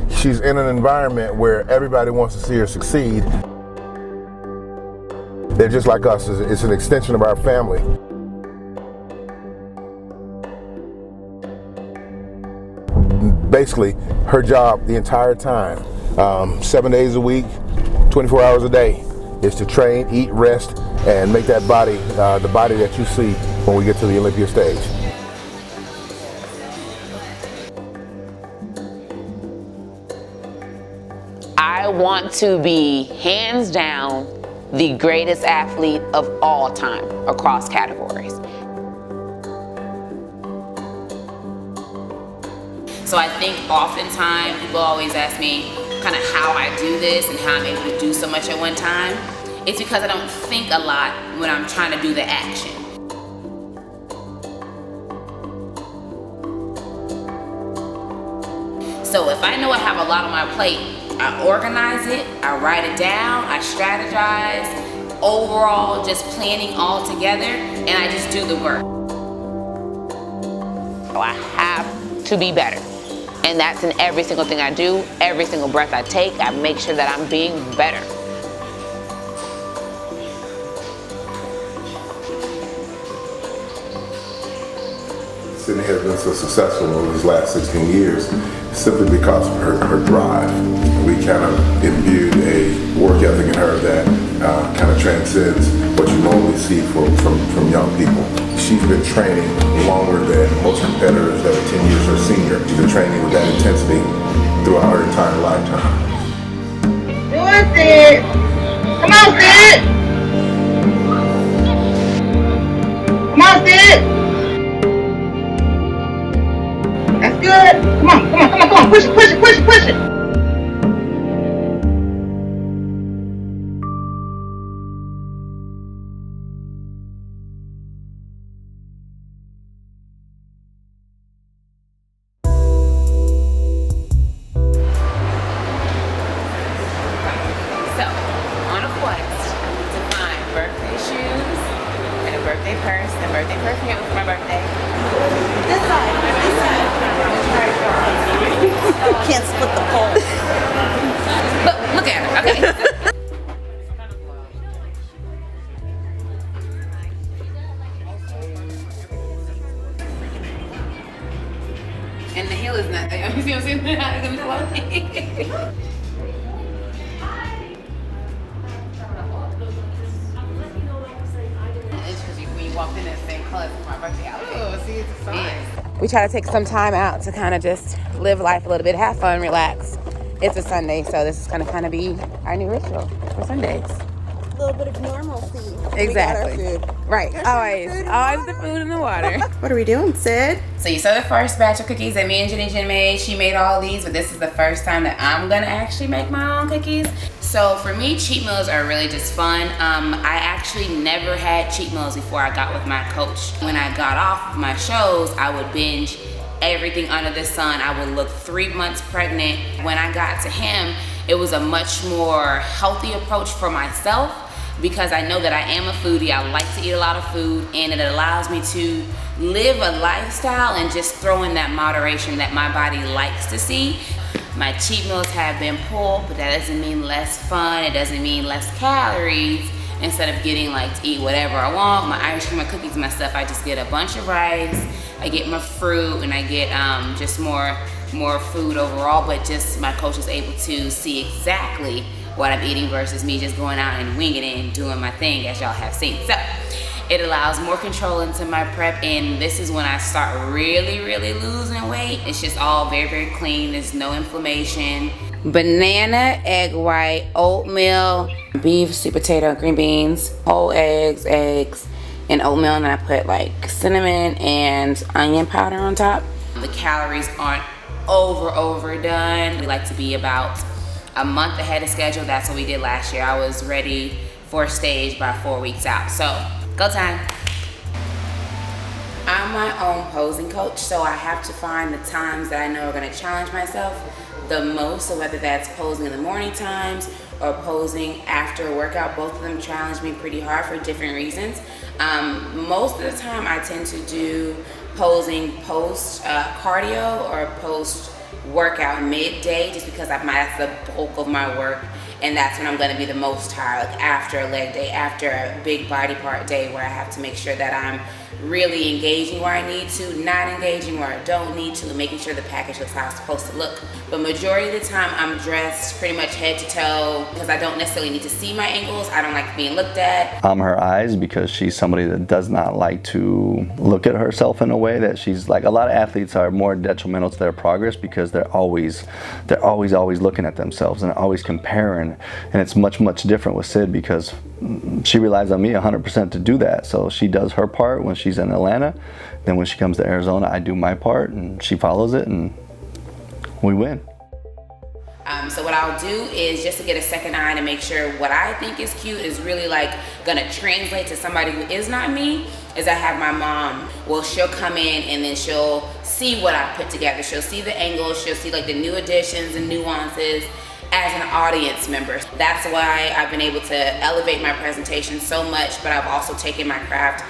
She's in an environment where everybody wants to see her succeed. They're just like us. It's an extension of our family. Basically, her job the entire time, 7 days a week, 24 hours a day, is to train, eat, rest, and make that body the body that you see when we get to the Olympia stage. I want to be, hands down, the greatest athlete of all time across categories. So I think oftentimes people always ask me kind of how I do this and how I'm able to do so much at one time. It's because I don't think a lot when I'm trying to do the action. So if I know I have a lot on my plate, I organize it, I write it down, I strategize, overall just planning all together, and I just do the work. So I have to be better. And that's in every single thing I do, every single breath I take, I make sure that I'm being better. Cydney has been so successful over these last 16 years simply because of her drive. We kind of imbued a work ethic in her that kind of transcends what you normally see from young people. She's been training longer than most competitors that are 10 years her senior. She's been training with that intensity throughout her entire lifetime. Do it, Sid! Come on, Sid! Come on, Sid! That's good. Come on. Push it. So, on a quest to find birthday shoes and a birthday purse and birthday perfume for my birthday. This side. Can't split the pole. Look at her, okay. And the heel is not there. You see what I'm saying? When you walked in that same color for my birthday outfit. Oh, see, it's a sign. Yes. We try to take some time out to kind of just live life a little bit, have fun, relax. It's a Sunday, so this is going to kind of be our new ritual for Sundays. A little bit of normalcy. Exactly. We got our food. Right. Always the food and the water. What are we doing, Sid? So you saw the first batch of cookies that me and Jenny made. She made all these, but this is the first time that I'm gonna actually make my own cookies. So for me, cheat meals are really just fun. I actually never had cheat meals before I got with my coach. When I got off of my shows, I would binge everything under the sun. I would look 3 months pregnant. When I got to him, it was a much more healthy approach for myself because I know that I am a foodie. I like to eat a lot of food, and it allows me to live a lifestyle and just throw in that moderation that my body likes to see. My cheat meals have been pulled, but that doesn't mean less fun. It doesn't mean less calories. Instead of getting like to eat whatever I want, my ice cream, my cookies, my stuff, I just get a bunch of rice, I get my fruit, and I get just more food overall, but just my coach is able to see exactly what I'm eating versus me just going out and winging it and doing my thing, as y'all have seen. So it allows more control into my prep, and this is when I start really losing weight. It's just all very clean. There's no inflammation. Banana, egg white, oatmeal, beef, sweet potato, green beans, whole eggs, and oatmeal, and then I put like cinnamon and onion powder on top. The calories aren't overdone. We like to be about a month ahead of schedule. That's what we did last year. I was ready for stage by 4 weeks out. So go time. I'm my own posing coach, so I have to find the times that I know are gonna challenge myself. the most. So whether that's posing in the morning times or posing after a workout, both of them challenge me pretty hard for different reasons. Most of the time I tend to do posing post cardio or post workout midday, just because that's the bulk of my work, and that's when I'm going to be the most tired, like after a leg day, after a big body part day where I have to make sure that I'm really engaging where I need to, not engaging where I don't need to, and making sure the package looks how it's supposed to look. But majority of the time I'm dressed pretty much head to toe because I don't necessarily need to see my ankles. I don't like being looked at. I'm her eyes because she's somebody that does not like to look at herself in a way that she's like, a lot of athletes are more detrimental to their progress because they're always looking at themselves and always comparing. And it's much different with Cyd because she relies on me 100% to do that. So she does her part when she's in Atlanta. Then when she comes to Arizona, I do my part and she follows it and we win. So what I'll do is, just to get a second eye to make sure what I think is cute is really like gonna translate to somebody who is not me, is I have my mom. Well, she'll come in and then she'll see what I put together. She'll see the angles, she'll see like the new additions and nuances as an audience member. That's why I've been able to elevate my presentation so much, but I've also taken my craft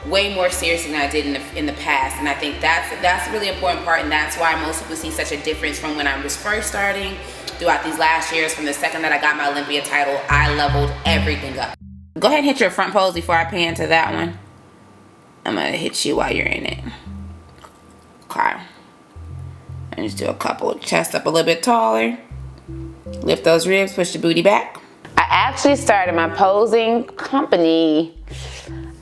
way more seriously than I did in the past. And I think that's a really important part, and that's why most people see such a difference from when I was first starting throughout these last years. From the second that I got my Olympia title, I leveled everything up. Go ahead and hit your front pose before I pan to that one. I'm gonna hit you while you're in it. Okay. And just do a couple, chest up a little bit taller. Lift those ribs, push the booty back. I actually started my posing company,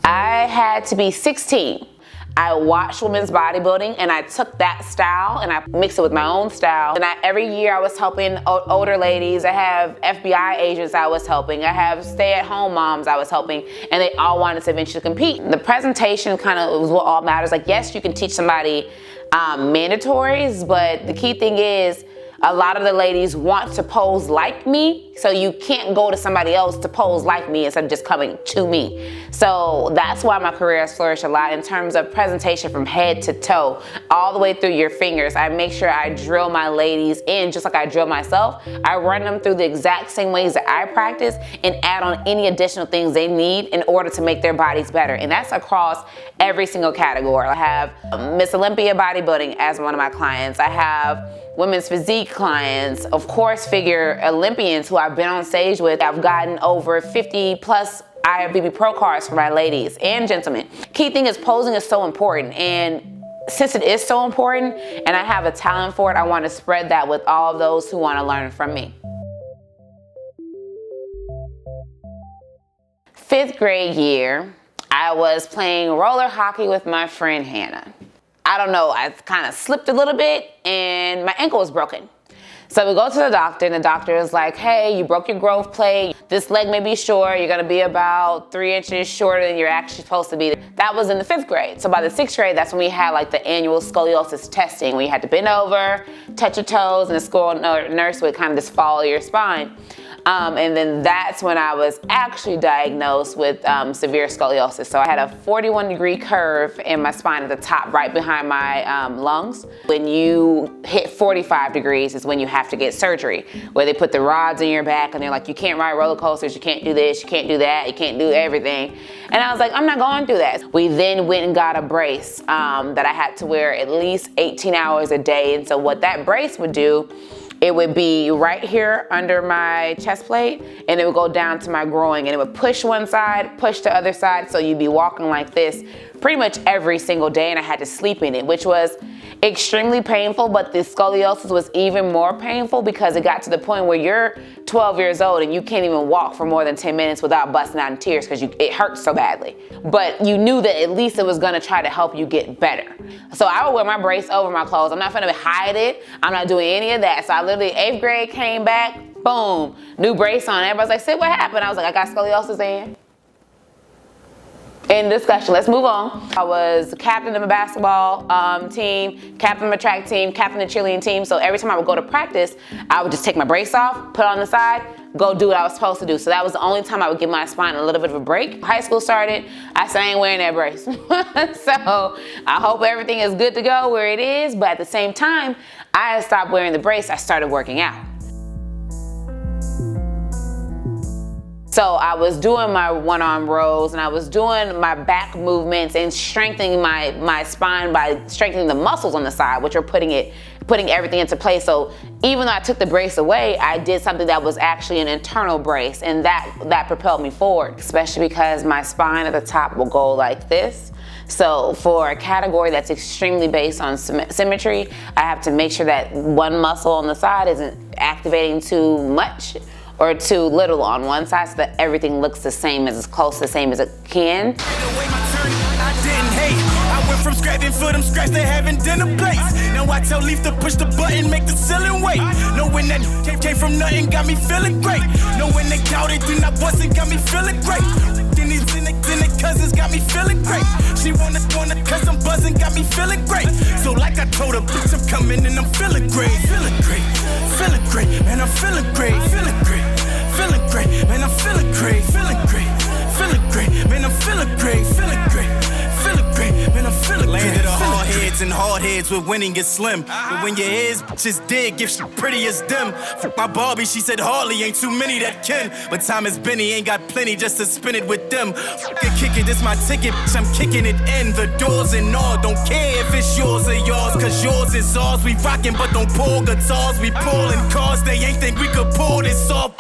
I had to be 16. I watched women's bodybuilding and I took that style and I mixed it with my own style. And every year I was helping older ladies. I have FBI agents I was helping. I have stay-at-home moms I was helping, and they all wanted to eventually compete. The presentation kind of was what all matters. Like, yes, you can teach somebody mandatories, but the key thing is, a lot of the ladies want to pose like me, so you can't go to somebody else to pose like me instead of just coming to me. So that's why my career has flourished a lot in terms of presentation from head to toe, all the way through your fingers. I make sure I drill my ladies in just like I drill myself. I run them through the exact same ways that I practice and add on any additional things they need in order to make their bodies better. And that's across every single category. I have Miss Olympia bodybuilding as one of my clients. I have women's physique clients, of course figure Olympians who I've been on stage with. I've gotten over 50 plus IFBB Pro cards for my ladies and gentlemen. Key thing is, posing is so important, and since it is so important and I have a talent for it, I want to spread that with all of those who want to learn from me. 5th grade year, I was playing roller hockey with my friend Hannah. I don't know, I kind of slipped a little bit and my ankle was broken. So we go to the doctor and the doctor is like, hey, you broke your growth plate. This leg may be short. You're gonna be about 3 inches shorter than you're actually supposed to be. That was in the 5th grade. So by the 6th grade, that's when we had like the annual scoliosis testing, where you had to bend over, touch your toes, and the school nurse would kind of just follow your spine. And then that's when I was actually diagnosed with severe scoliosis. So I had a 41-degree curve in my spine at the top, right behind my lungs. When you hit 45 degrees is when you have to get surgery, where they put the rods in your back and they're like, you can't ride roller coasters, you can't do this, you can't do that, you can't do everything. And I was like, I'm not going through that. We then went and got a brace that I had to wear at least 18 hours a day. And so what that brace would do, it would be right here under my chest plate, and it would go down to my groin, and it would push one side, push the other side, so you'd be walking like this pretty much every single day, and I had to sleep in it, which was extremely painful. But the scoliosis was even more painful because it got to the point where you're 12 years old and you can't even walk for more than 10 minutes without busting out in tears because it hurts so badly. But you knew that at least it was gonna try to help you get better. So I would wear my brace over my clothes. I'm not gonna hide it. I'm not doing any of that. So I literally, 8th grade came back, boom, new brace on. Everybody's like, Cyd, what happened? I was like, I got scoliosis in. End discussion, let's move on. I was captain of a basketball team, captain of a track team, captain of a cheerleading team. So every time I would go to practice, I would just take my brace off, put it on the side, go do what I was supposed to do. So that was the only time I would give my spine a little bit of a break. High school started, I said I ain't wearing that brace. So I hope everything is good to go where it is, but at the same time, I had stopped wearing the brace, I started working out. So I was doing my one-arm rows and I was doing my back movements and strengthening my spine by strengthening the muscles on the side, which are putting everything into place. So even though I took the brace away, I did something that was actually an internal brace, and that propelled me forward, especially because my spine at the top will go like this. So for a category that's extremely based on symmetry, I have to make sure that one muscle on the side isn't activating too much or too little on one side so that everything looks the same, as close to the same as it can. I went from scratching for them scratch to having dinner plates. Now I tell Leaf to push the button, make the ceiling wait. Knowing that came from nothing got me feeling great. Knowing they doubted, then I wasn't, got me feeling great. Then these in the cousins got me feeling great. She wanna cause I'm buzzing, got me feeling great. So like I told her, bitch, I'm coming and I'm feeling great. Feeling great, feeling great, man, I'm feeling great. Feeling great, feeling great, man, I'm feeling great. Feeling great, feeling great, man, I'm feeling great. Feeling great. Man, I'm feeling landed on hard heads and hard heads with winning is slim. But when your ears just dead, give shit pretty as them. Fuck my Barbie, she said hardly ain't too many that can. But time is Benny, ain't got plenty just to spin it with them. Fucking kick it, this my ticket, bitch, I'm kicking it in. The doors and all, don't care if it's yours or yours, cause yours is ours. We rockin' but don't pull guitars, we pullin' cars. They ain't think we could pull this off.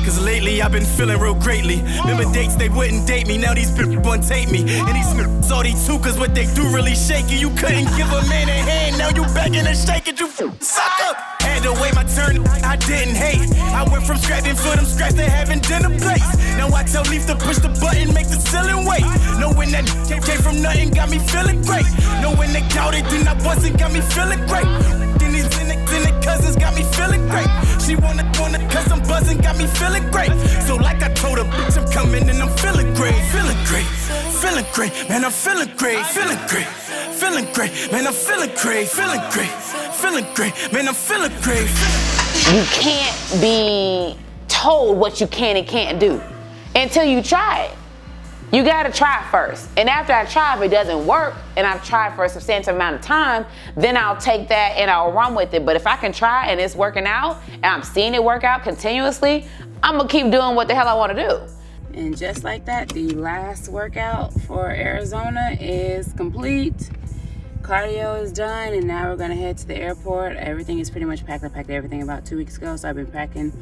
Cause lately I've been feeling real greatly. Remember dates they wouldn't date me, now these bitches won't take me. And these niggas all these too, cause what they do really shake you. You couldn't give a man a hand, now you begging and shaking, you sucker. Had to wait my turn, I didn't hate. I went from scratching for them scratch to having dinner plates. Now I tell Leaf to push the button, make the ceiling wait. Knowing that came from nothing got me feeling great. Knowing they doubted, then I wasn't, got me feeling great. Then these in the cousins got me feeling great. She wanna cause I'm buzzing, got me feeling great. So like I told her, bitch, I'm coming and I'm feeling great. Feeling great, feeling great, man, I'm feeling great. Feeling great, feeling great, man, I'm feeling great. Feeling great, feeling great, man, I'm feeling great. You can't be told what you can and can't do until you try it. You gotta try first. And after I try, if it doesn't work, and I've tried for a substantial amount of time, then I'll take that and I'll run with it. But if I can try and it's working out, and I'm seeing it work out continuously, I'm gonna keep doing what the hell I wanna do. And just like that, the last workout for Arizona is complete. Cardio is done, and now we're gonna head to the airport. Everything is pretty much packed. I packed everything about 2 weeks ago, so I've been packing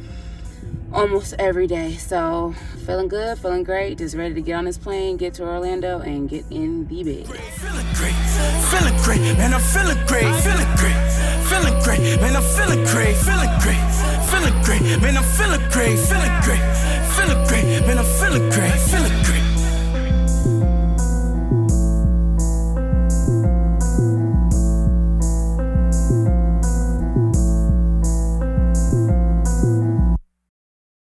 almost every day. So feeling good, feeling great, just ready to get on this plane, get to Orlando, and get in the bed. Feeling great, man, I'm feeling great. Feeling great, feeling great, man, I'm feeling great. Feeling great, feeling great, man, I'm feeling great. Feeling great, feeling great, man, I'm feeling great. Feeling great.